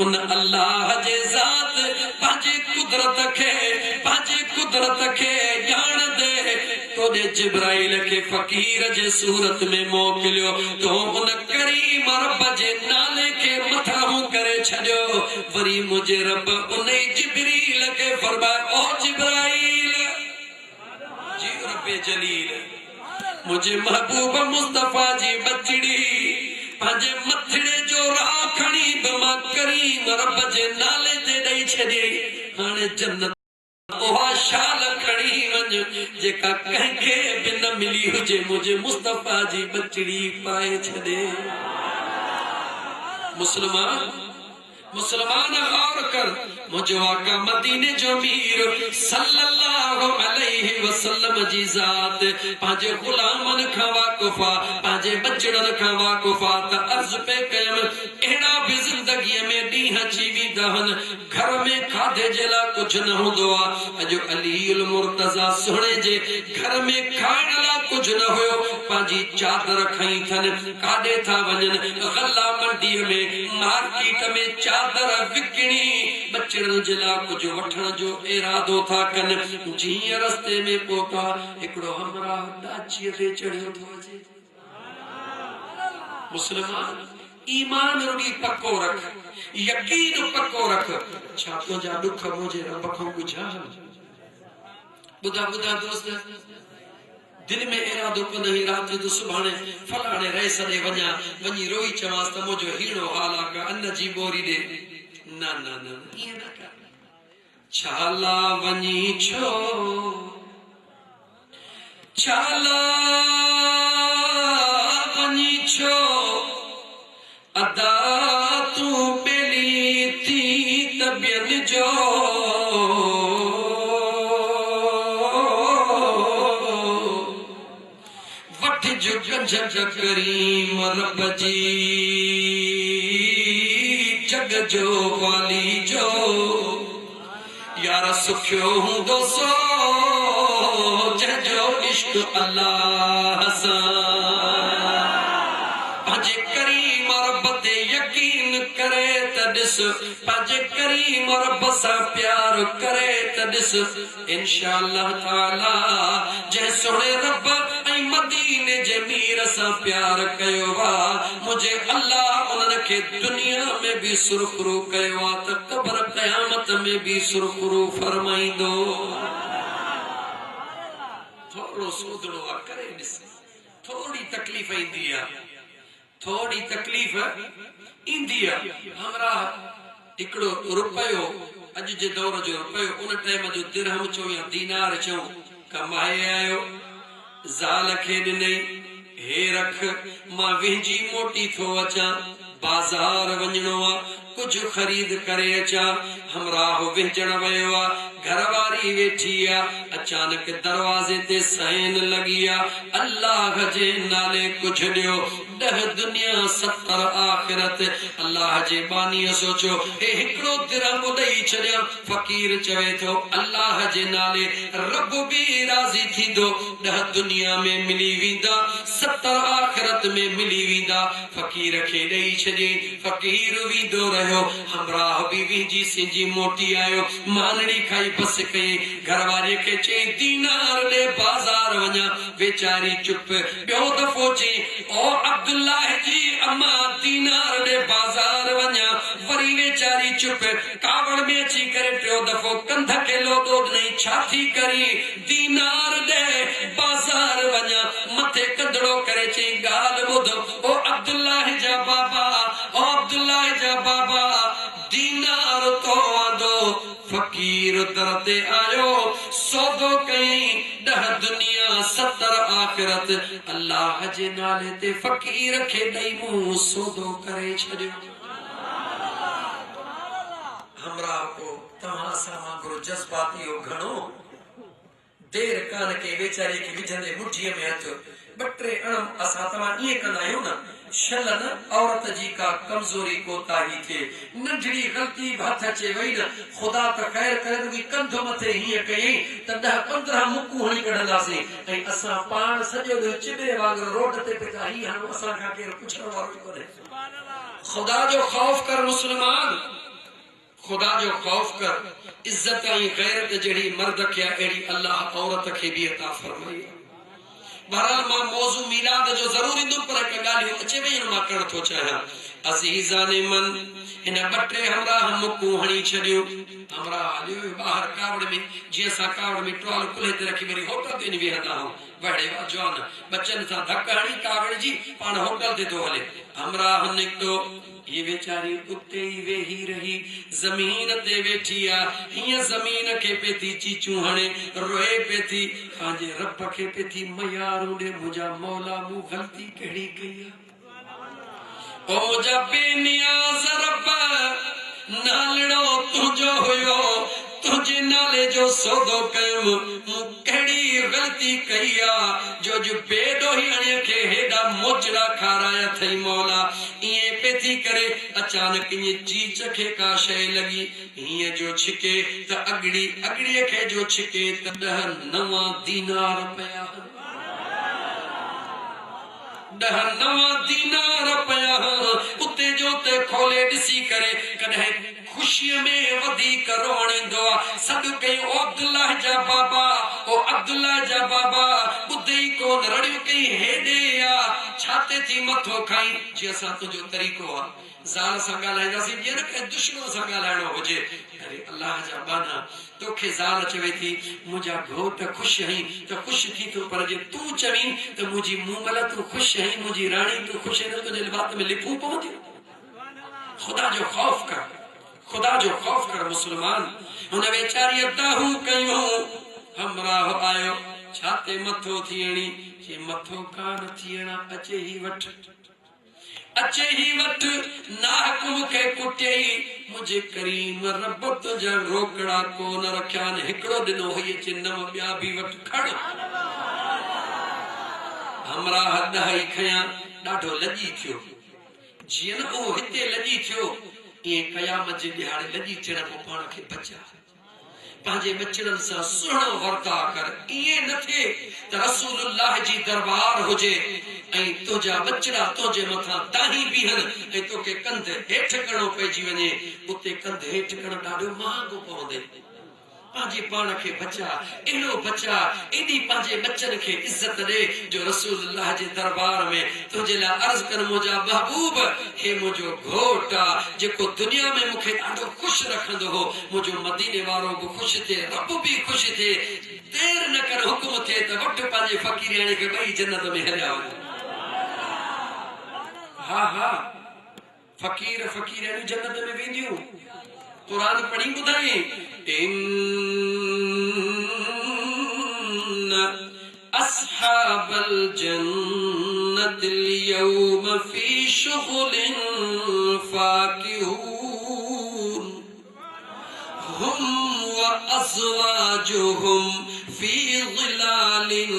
उन अल्लाह जे जात पांजे कुदरत खे जान दे तोने जिब्राइल के फकीर जे सूरत में मोकलियो तो उन करीम रब जे नाले के मथाहू करे छडियो वरी मुझे रब उन जिब्रील के फरमाए ओ जिब्राइल जी रब्बे जलील मुझे महबूब मुस्तफा जी बचड़ी पांजे मथड़े जो राह खणी बमा करीम रब जे नाले ते दई छडी हाने जन्नत ओहा शाल खड़ी वंज जेका कंहिंखे बि न मिली हुजे मुझे मुस्तफा जी बचड़ी पाए छॾे मुसलमान गौर कर मुझो आका मदीने जो मीर सल्लल्लाहु अलैहि वसल्लम जी जात पांजे गुलामन खां वाकुफा पांजे बचड़न खां वाकुफा त अर्ज पे कयम एड़ा भी जिंदगी में ॾींहं अची वेंदा आहिनि घर में खाधे जे लाइ कुझु न हूंदो आहे अॼु अलीउल मुर्तज़ा सुहिणे जे घर में खाइण लाइ कुझु न हुयो पंहिंजी चादर खई अथनि काॾे था वञनि गल्ला मंडीअ में मार्केट में चादर विकिणी बचड़न जे लाइ कुझु वठण जो इरादो था कनि जीअं रस्ते में पहुता हिकिड़ो हमराह डाचीअ ते चढ़ियो थो अचे मुसलमान ईमान रुगी पक्को रख यकीन पक्को रख छा तुंहिंजा दुख मुंहिंजे रब खां ॿुझा ॿुधा दोस्त दिल में इरादो कंदे रात जो सुभाणे फलाणे रईस ॾे वञा वञी रोई चवांसि त मुंहिंजो हीणो हाल आहे का अन्न जी बोरी ॾे न ईअं न कर छाला वञी छो छाला वञी छो अदा तूं बेली थी तबियत जो जग करीम रब जी जग जो वाली जो सुखियो हूंदो सो जंहिंजो इश्क अल्लाह सां पंहिंजे करीम रब ते यकीन करे त ॾिस पंहिंजे करीम रब सां प्यार करे त ॾिस इंशाअल्लाह ताला जंहिं सोणे रब ऐं मदीने जे मीर सां प्यार कयो आहे मुंहिंजे अल्लाह उन्हनि खे दुनिया में बि सुरखरू कयो आहे त क़ब्र क़यामत में बि सुरखरू फरमाईंदो थोरो सोधड़ो आहे करे ॾिस थोड़ी तकलीफ़ ईंदी आहे थोड़ी तकलीफ़ ईंदी आहे हमरा हिकिड़ो रुपयो अॼु जे दौर जो रुपयो उन टाइम जो दिरहम चओ या दीनार चओ कमाए आयो ज़ाल खे ॾिनई हे रख मां विझी मोटी थो अचां बाज़ार वञणो आहे कुझु ख़रीद करे अचां हमराह विझण वियो आहे घरवारी वेठी आहे अचानक दरवाज़े ते साइन लॻी आहे अल्लाह जे नाले कुझु ॾियो 10 दुनिया 70 आख़िरत अल्लाह जे बानीअ सोचो हे हिकिड़ो दिरहम ॾेई छॾियां फ़क़ीर चवे थो अल्लाह जे नाले रब बि राज़ी थींदो 10 दुनिया में मिली वेंदा 70 आख़िरत में मिली वेंदा फ़क़ीर खे ॾेई छॾी फ़क़ीर वेंदो रहियो हमराह बि विझी सिंजी मोटी आयो मानड़ी खाई बस कई घरवारी के चे दीनार दे बाजार वञा बेचारी चुप ॿियो दफ़ो चे ओ अब्दुल्लाह जी अम्मा दीनार दे बाजार वञा वरी बेचारी चुप कावड़ में अची करे टियों दफ़ो कंध के लोॾो नहीं छाती करी दीनार दे बाजार वञा मथे कंधड़ो करे चे ॻाल्हि ॿुधो ओ अब्दुल्लाह जा बाबा ओ अब्दुल्लाह जा बाबा दीनार तो आदो फकीर दर ते आयो सौदो कई 10 दुनिया 70 आखिरत अल्लाह जे नाले ते फकीर खे ॾेई मुंहुं सौदो करे छॾियो हमरा को तव्हां सां वांगुरु जज़्बाती हो घणो देर कान के बेचारी खे विझंदे मुठीअ में हथ 2-3 अणम असां तव्हां ईअं कंदा आहियूं न शल न औरत जी का कमजोरी कोताही थे नंढड़ी गलती हथ अचे वई न खुदा त ख़ैर करे कि कंधो मथे हीअं कई त 10-15 मुकूं हणी कढंदासीं ऐं असां पाण सॼो ॾींहुं चिॿे वांगुरु रोड ते पिया हीअ हाणे असां खां केरु पुछण वारो ई कोन्हे खुदा जो ख़ौफ़ कर मुस्लमान खुदा जो ख़ौफ़ कर इज्जत ऐं गैरत जहिड़ी मर्द खे अहिड़ी अल्लाह औरत खे बि अता फरमाई बहरहाल मां मौजू मिलाद जो जरूर ईंदो पर हिकु ॻाल्हि अचे वई मां करणु थो चाहियां अज़ीज़ाने मन हिन 2-3 हमरा हम मुकूं हणी छॾियो हमरा हलियो ॿाहिरि कावड़ में जीअं असां कावड़ में टुवाल कुल्हे ते रखी वरी होटल ते वेहंदा आहियूं वड़े जवान बच्चनि सां धक हणी कावड़ जी पाण होटल ते थो हले हमरा निकितो ये बेचारी उते ही वेही रही जमीन ते वेठी आ हिय जमीन के पेती चीचू हणे रोए पेती पांजे रब के पेती मयार उडे मुजा मौला मु गलती केड़ी कई ओ मुजा बेनियाज रब नालड़ो तुझो होयो तुझे नाले जो सौदो कयम मु केड़ी गलती कईया जो जो बेडो ही अणे के हेडा मोचड़ा खाराया थई मौला ये पेथी करे अचानक ये चीच के का शय लगी ये जो छिके त अगड़ी के जो छिके त 9 दीनार पया 9 दीनार पया उते जो ते खोले दिसी करे कदे खुशी में वधी करोणी दुआ सद कई ओ अब्दुल्लाह जा बाबा ओ अब्दुल्लाह जा बाबा बुद्धई को रड़ियो कई हेडे या छाते थी मथो खाई जे असा तुजो तरीको आ ज़ाल सा गालाइदासी जे न के दुश्मन सा गालाइणो होजे अरे अल्लाह जा बाना तोखे ज़ाल चवे थी मुजा घोट खुश हई तो खुश थी तो पर जे तू चवी तो मुजी मूमल तू खुश हई मुजी रानी तू खुश न तो दिल बात में लिखू पहुंची खुदा जो खौफ कर खुदा जो खौफ कर मुसलमान उन बेचारी दाहू कयो हमरा आयो छाते मथो थियणी जे मथो कान थियणा अचे ही वठ नाहकुम के कुटेई मुझे करीम रब तुझा रोकड़ा को न रख्यान हिकड़ो दिनो होई चिन्नम ब्या भी वठ खड़ हमरा हद हई खया डाढो लजी थियो जियन ओ हिते लजी थियो ये कयामत जे दिहाड़े लजी चढ़ को पाण के बचा पंहिंजे बचड़नि सां सुहिणो वर्ता कर। इएं न थिए त रसूलुल्लाह जी दरबार हुजे ऐं तुंहिंजा बचड़ा तुंहिंजे मथां दाही बीहनि ऐं तोखे कंध हेठि करणो पइजी वञे। उते कंध हेठि करणु ॾाढो महांगो पवंदे। पंहिंजे पाण खे बचा, एॾो बचा, एॾी पंहिंजे बचनि खे इज़त ॾे जो रसूलुल्लाह जे दरबार में तुंहिंजे लाइ अर्ज़ कर, मुंहिंजा महबूब, हे मुंहिंजो घोट आहे जेको दुनिया में मूंखे ॾाढो ख़ुशि रखंदो हो, मुंहिंजो मदीने वारो बि ख़ुशि थिए, रब बि ख़ुशि थिए। देर न कर, हुकुम थिए त वठ पंहिंजे फ़क़ीराणे खे ॿई जन्नत में हलिया वञो। हा हा, फ़क़ीर फ़क़ीराणियूं जन्नत में वेंदियूं। कुरान पढ़ी ॿुधाई, अस्हाबल जन्नतिल यौम फी शुग़ुलिन फाकिहून हुम व अज़वाजुहुम फी ज़िलालिन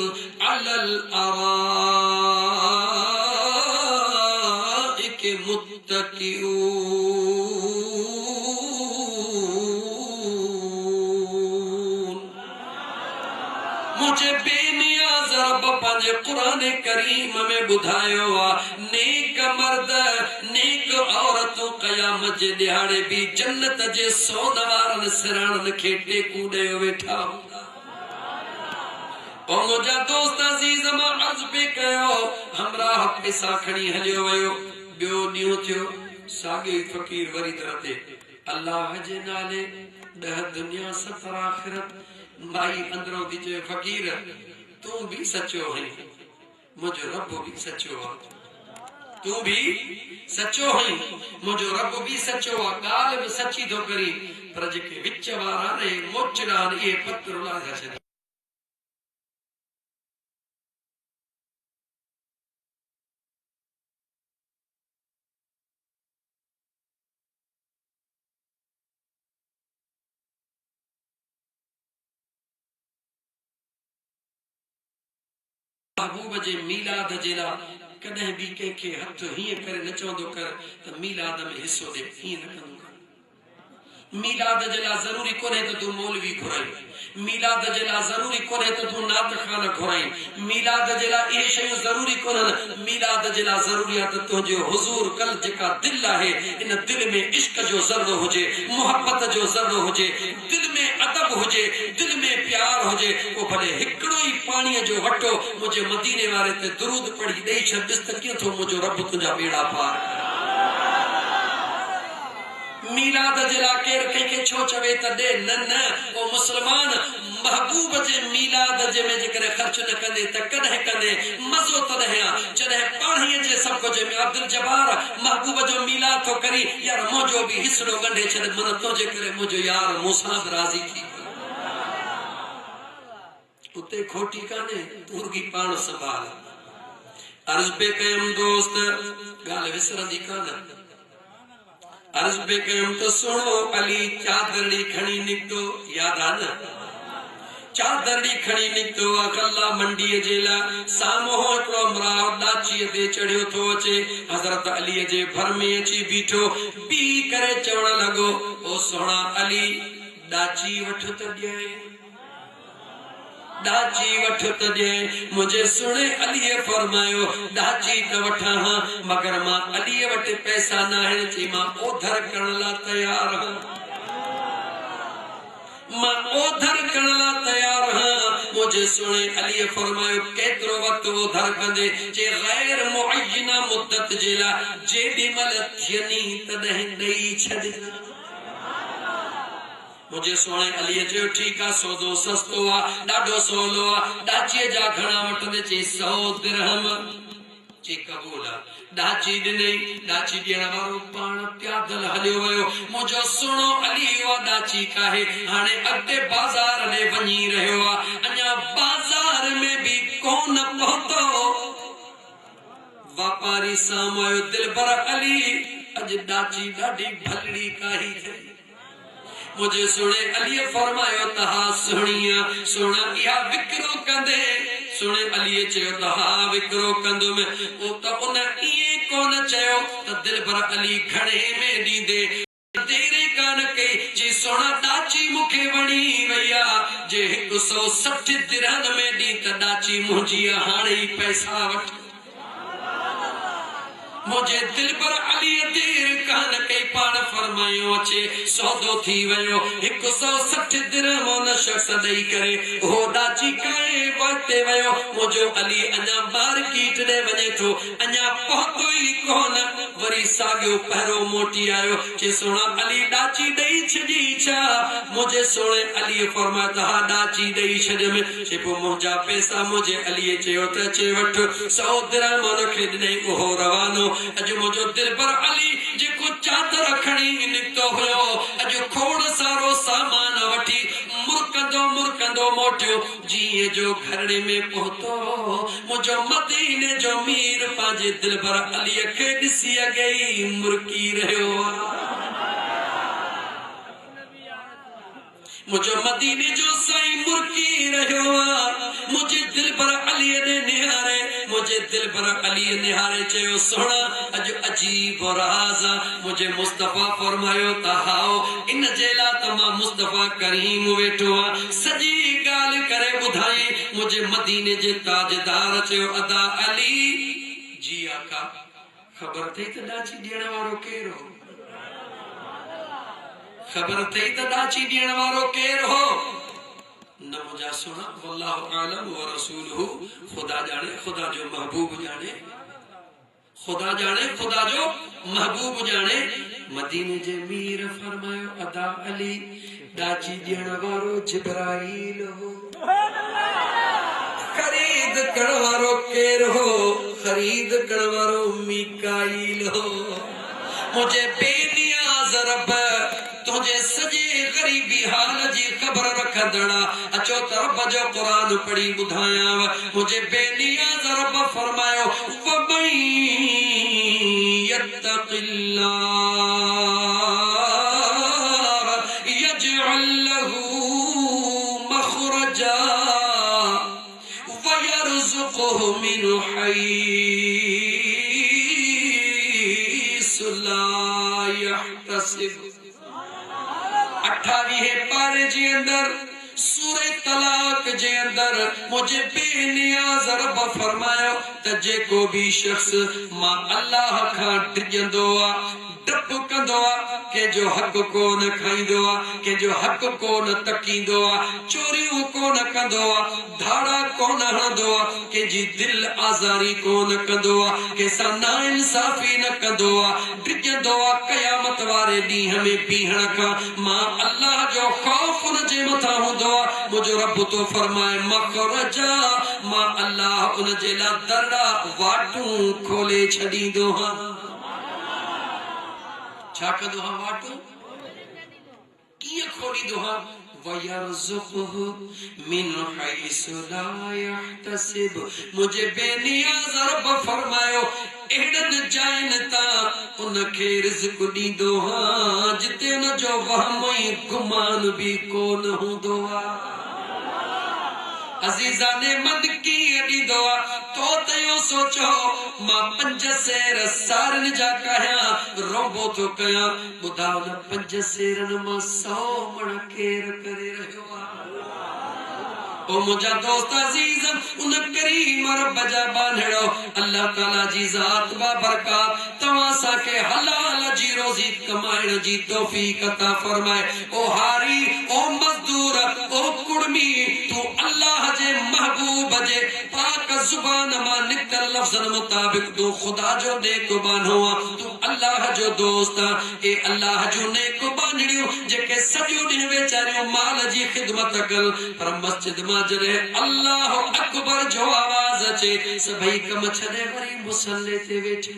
अलल अराइक मुत्तकिऊन। मुझे बेनियाज़ रब पंहिंजे क़ुरान करीम में ॿुधायो आहे, नेक मर्द नेक औरतूं क़यामत जे ॾियारे बि जन्नत जे सोन वारनि सिराणनि खे टेकू ॾेई वेठा हूंदा। मुंहिंजा दोस्त अज़ीज़, मां अर्ज़ पे कयो, हमरा पैसा खणी हलियो वियो। ॿियो ॾींहुं थियो, साॻियो ई फ़क़ीर वरी तरह ते, अल्लाह जे नाले 10 दुनिया 70 आख़िरत। माई अंदरों थी चए, फ़क़ीर तूं भी सचो है, मुझो रब भी सचो आहे, तूं भी सचो है, मुझो रब भी सचो आहे, ॻाल्हि बि सची थो करी, पर जेके विच वारा ने मोचड़ा इहे पत्र उलाए छॾिया। महबूब जे मीलाद जे लाइ कॾहिं बि कंहिंखे हथ हीअं करे न चवंदो कर त मीलाद में हिसो ॾे, हीअं न कंदो कर। मीलाद जे लाइ ज़रूरी कोन्हे त तूं मौलवी घुराई, मीलाद जे लाइ ज़रूरी कोन्हे त तूं नात खाना घुराई, मीलाद जे लाइ इहे शयूं ज़रूरी कोन्हनि। मीलाद जे लाइ ज़रूरी आहे त तुंहिंजो हुज़ूर कल जेका दिलि आहे, इन दिलि में इश्क जो ज़र्रो हुजे, मुहबत जो ज़र्रो हुजे, दिलि में अदब हुजे, दिलि में प्यार हुजे। पोइ भले हिकिड़ो ई पाणीअ जो वटो मुंहिंजे मदीने वारे ते दुरूद पढ़ी ॾेई छॾ, ॾिस त कीअं थो मुंहिंजो रब तुंहिंजा ॿेड़ा पार। मीलाद जे लाइ केरु कंहिंखे छो चवे त ॾे, न न, ओ मुस्लमान, महबूब जे मीलाद जे में जेकॾहिं ख़र्च न कंदे त कॾहिं कंदे मज़ो तॾहिं आहे जॾहिं पाणीअ जे सब कुझ में अब्दुल जब्बार महबूब जो मीलाद थो करी, यार मुंहिंजो बि हिसड़ो ॻंढे छॾ, मन तुंहिंजे करे मुंहिंजो यार मूंसां बि राज़ी थी। उते खोटी कान्हे, तूं रुॻी पाण संभाल। अर्ज़ पे कयमि दोस्त, ॻाल्हि विसरंदी कान। अर्ज़ पे कयमि त सुणो, अली चादरड़ी खणी निकितो, याद आहे न? चादरड़ी खणी निकितो आहे कल्ला मंडीअ जे लाइ। साम्हूं हिकिड़ो मराव ॾाचीअ ते चढ़ियो थो अचे, हज़रत अलीअ जे भर में अची बीठो, बी करे चवण लॻो, ओ सोहणा अली, ॾाची वठ त ॾिए, ॾाची वठ त ॾिए। मुंहिंजे सुणे अलीअ फरमायो, ॾाची त वठां हां, मगर मां अलीअ वटि पैसा न आहिनि, चई मां ओधर करण लाइ तयार आहियां, मां ओधर करण लाइ तयार आहियां। मुंहिंजे सुणे अलीअ फरमायो, केतिरो वक़्तु ओधर कंदे? चई गैर मुअय्यना मुद्दत जे लाइ, जेॾी महिल थियनी तॾहिं ॾेई छॾ। मुझे सोने अली चयो, ठीक आहे, सौदो सस्तो आहे, ॾाढो सवलो आहे। ॾाचीअ जा घणा वठंदे? चई 100 दिरहम। चई क़बूल आहे। ॾाची ॾिनई, ॾाची ॾियण वारो पाण प्यादल हलियो वियो। मुंहिंजो सुहिणो अली उहा ॾाची काहे, हाणे अॻिते बाज़ार ॾे वञी रहियो आहे, अञा बाज़ार में बि कोन पहुतो। वापारी साम्हूं आयो, दिलबर अली, अॼु ॾाची ॾाढी भलड़ी काई अथई। मुझे सुने अली फरमायो, तहा सुनिया सोना इहा विक्रो कंदे? सुने अली चयो, तहा विक्रो कंदुम। ओ त उन इए कोन चयो त दिलबर अली घणे में ॾींदे, देरे कान कई। जी सोना डाची मुखे वणी वैया जे 160 दिरहम में दी त डाची मुंहिंजी हाणे ही पैसा वठ मुझे दिल पर अली देर कान कई पान फरमायो अचे सौदो थी वयो 160 दिरहम न शख्स दई करे हो डाची काए वटे वयो मुझो अली अञा मार्केट दे वने थो अञा पहुतो ही कोन वरी सागियो पहिरो मोटी आयो के सोना अली डाची दई छजी छा मुझे सोने अली फरमाया था डाची दई छज में से पो मुंजा पैसा मुझे अली चयो त चे वठ 100 दिरहम न खे दे ओ रवानो अज मुझो दिल पर अली जेको चादर खणी निकतो हुयो अज खोड़ सारो सामान वठी मुरकंदो मोटियो जी जो घरड़े में पहुतो मुझो मदीने जो मीर पाजे दिल पर अली के दिसी गई मुरकी रहो मुझो मदीने जो साई मुरकी रहो मुझे दिल पर अली ने निहारे मुझे दिल पर अली निहारे चयो सोना अज अजीब राज मुझे मुस्तफा फरमायो तहाओ इन जेला तमा मुस्तफा करीम वेठो सजी गाल करे बुधाई मुझे मदीने जे ताजदार चयो अदा अली जी आका खबर थई त डाची ॾियण वारो केर हो खबर थई त डाची ॾियण वारो केर हो न मुझा सुना वल्लाहु आलम व रसूलहु खुदा जाने खुदा जो महबूब जाने खुदा जो महबूब जाने मदीने जे मीर फरमायो अदा अली डाची ॾियण वारो जिब्राईल हो खरीद करण वारो केर हो खरीद करण वारो मीकाईल हो मुझे बेनियाज रब तुझे सजे गरीबी हाल जी खबर रखंदड़ा अचो त रब जो कुरान पढ़ी बुधाया मुझे बेनियाज रब फरमायो वमई यत्तकिल्लाह यजअल लहू मखरजा वयरजुकुहु मिन हैसु ला यहतसिब 28 पारे जे अंदर सूरह तलाक जे अंदर मुझे बेनियाज रब फरमायो त जेको भी शख्स मां अल्लाह खां डिजंदो डप कंदो के जो हक को न खाइंदो के जो हक को न तकींदो चोरियों को न कंदो धाड़ा को न हणंदो के जी दिल आजारी को न कंदो के सा ना इंसाफी न कंदो डिजंदो कयामत वारे ॾींहं में बीहण खां मां अल्लाह जो खौफ उन जे मथां हूंदो मुझो रब तो फरमाए मखरजा मां अल्लाह उन जे ला दरड़ा वाटूं खोले छॾींदो हां छा कंदो हां वाटूं कीअं खोलींदो हां वयरज़ुक़हु मिन हैसु ला यहतसिब मुझे बेनियाज़ रब फरमायो एड़न जाइन ता उनखे रिज़्क़ ॾींदो हां जिते उन जो वहम ऐं गुमान भी कोन हूंदो आहे अजीजा ने मद की ॾींदो तो तयो सोचो मां 5 सेर सारन जा कया रोबो तो कया ॿुधाओ न 5 सेरन मां 100 मण केर करे रहियो ओ मुझा दोस्त अजीज उन करीम रब जा बांधड़ो अल्लाह ताला जी जात बा बरकत तवा सा के हलाल जी रोजी कमाइण जी तौफीक अता फरमाए ओ हारी ओ मजदूर ओ कुड़मी तू अल्लाह जे महबूब जे पाक जुबान मा निकल लफ्ज़न मुताबिक तू खुदा जो नेकबान हुआ तू अल्लाह जो दोस्त ए अल्लाह जो नेकबानड़ियो जेके सजो दिन बेचारियो माल जी खिदमत कल पर मस्जिद मा जरे अल्लाह अकबर जो आवाज अचे सभई कम छदे वरी मुसल्ले ते वेठी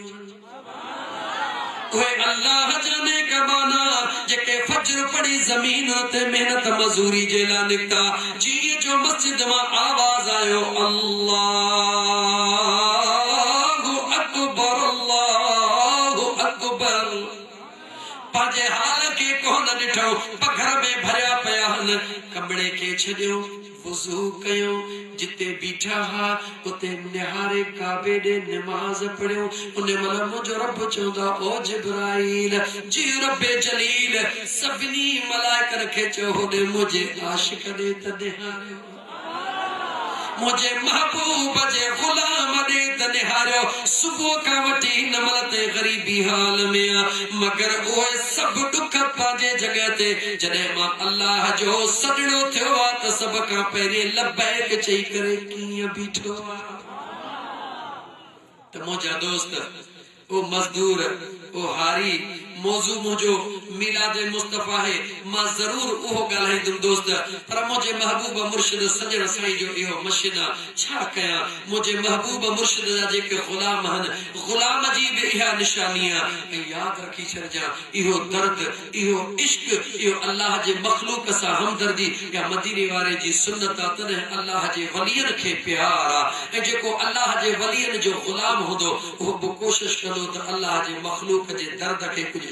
ओए अल्लाह जाने कबाना जेके फजर पड़ी जमीन ते मेहनत मजूरी जेला निकता जी जो मस्जिद मा आवाज आयो अल्लाहु अकबर पाजे हाल के कोन ॾिठो पघर में भरिया पिया हन कमरे के छॾियो वुज़ू कयो जिते बीठा हा उते निहारे काबे ॾे नमाज़ पढ़ियो उन महिल मुंहिंजो रब चवंदा ओ जिब्राईल जी रब्बे जलील सभिनी मलाइकनि खे चयो होॾे मुंहिंजे आशिक़ ॾे त निहारियो मुझे महबूब जे गुलाम दे निहारियो सुबह का वठी नमल ते गरीबी हाल में मगर ओए सब दुख पाजे जगह ते जडे मां अल्लाह जो सजणो थियो त सब का पहले लबैक चई करे कीअं बीठो त मुझा दोस्त ओ मजदूर ओ हारी मौजू मुझो मिलाद मुस्तफा है मां जरूर ओहो गालाइंदुम दोस्त पर मुझे महबूब मुर्शिद सजण साईं जो इहो मशीना छा कया मुझे महबूब मुर्शिद जा जेके गुलाम हन गुलाम जी भी इहा निशानियां याद रखी छजा इहो दर्द इहो इश्क इहो अल्लाह जे मखलूक सा हमदर्दी या मदीने वाले जी सुन्नत तने अल्लाह जे वलियन के प्यार ए जेको अल्लाह जे वलियन जो गुलाम होदो वो कोशिश करो तो अल्लाह जे मखलूक जे दर्द के कुछ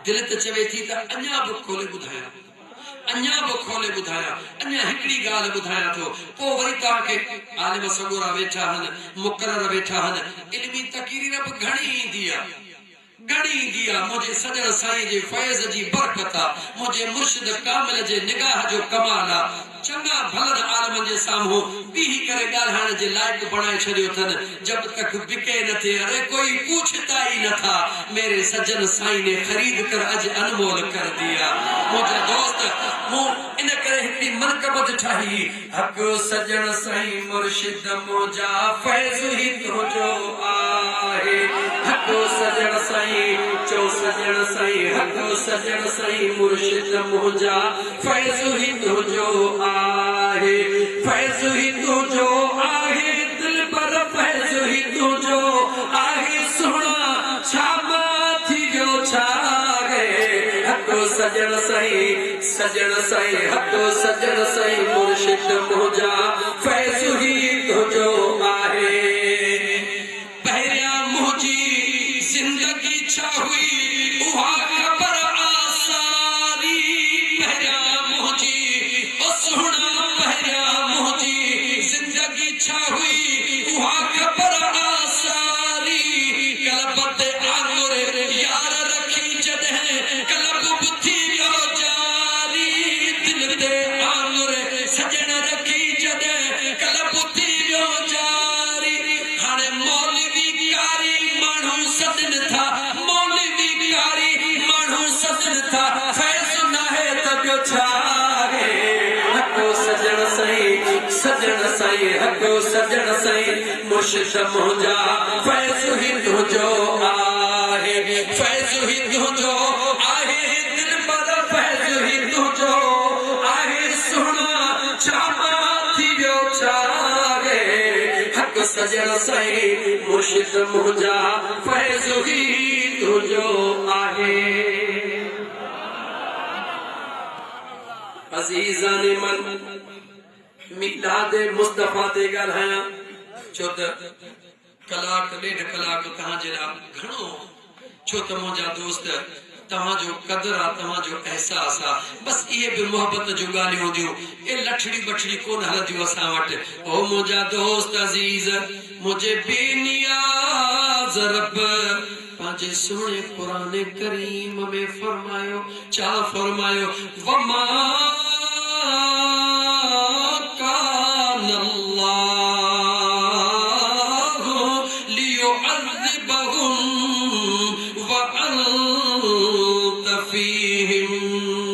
दिल ते चवे थी त अन्या बि खोले ॿुधाया अन्या बि खोले ॿुधाया अन्या हिकड़ी ॻाल्हि ॿुधाया थो पोइ वरी तव्हांखे आलिम सगोरा वेठा हन मुक़रर वेठा हन इल्मी तक़रीर बि घणी ईंदी आहे मुझे सजण साईं जे फैज़ जी बरकत मुझे मुर्शिद कामिल जे निगाह जो कमाल चंगा भलन आलमन जे साम्हूं बीही करे ॻाल्हाइण जे लाइक़ बणाए छॾियो अथन जब तक बिके न थे अरे कोई पूछता ही न था मेरे सजन साईं ने खरीद कर अज अनमोल कर दिया मुझे दोस्त मूं इन करे हिकड़ी मनकबत ठाही हक सजण साईं मुर्शिद मुझा फैज़ ही तुंहिंजो आहे हक सजण साईं चो सजण साईं हक सजण साईं मुर्शिद मुझा फैज़ ही तुंहिंजो आहे फैज़ ही तुंहिंजो आहे दिल पर फैज़ ही तुंहिंजो आहे सुहिणा छा थी वियो छा हक सजण साईं हक सजण साईं मुर्शिद मुझा फैज़ ही तुंहिंजो आहे पहिरियां मुंहिंजी जिंदगी छा हुई उहा ख़बर आसारी पहिरियां मुंहिंजी ओ सुहिणा पहिरियां मुंहिंजी जिंदगी छा हुई उहा ख़बर आसारी कलब ते आंगुर यार रखी जॾहिं कलब बुथी वियो जारी दिल ते आंगुर सजण रखी जॾहिं कलब बुथी वियो जारी हाणे मौलवी कारी माण्हू सदन था मौलवी कारी माण्हू सदन था फैज़ न है त ॿियो छा आहे हको सजण साईं हको सजण साईं मुर्शिद मुंहिंजा फैज़ ही तुंहिंजो आहे फैज़ ही तुंहिंजो आहे दिल पर फैज़ ही तुंहिंजो आहे सुहिणा छा थी वियो छा हक सजण साईं मुर्शिद मुंहिंजा फैज़ ही तुंहिंजो आहे अज़ीज़ान मन मिलाद मुस्तफा ते ॻाल्हायां छो त कलाक ॾेढ कलाक तव्हांजे लाइ घणो छो त मुंहिंजा दोस्त तव्हांजो क़दर आहे तव्हांजो एहसास आहे बस इहे बि मोहबत जूं ॻाल्हियूं हूंदियूं ए लठड़ी बठड़ी कोन हलंदियूं असां वटि ओ मुंहिंजा दोस्त अज़ीज़ मुंहिंजे बेनियाज़ रब पंहिंजे सुहिणे क़ुरान करीम में फरमायो छा फरमायो वमा فيهم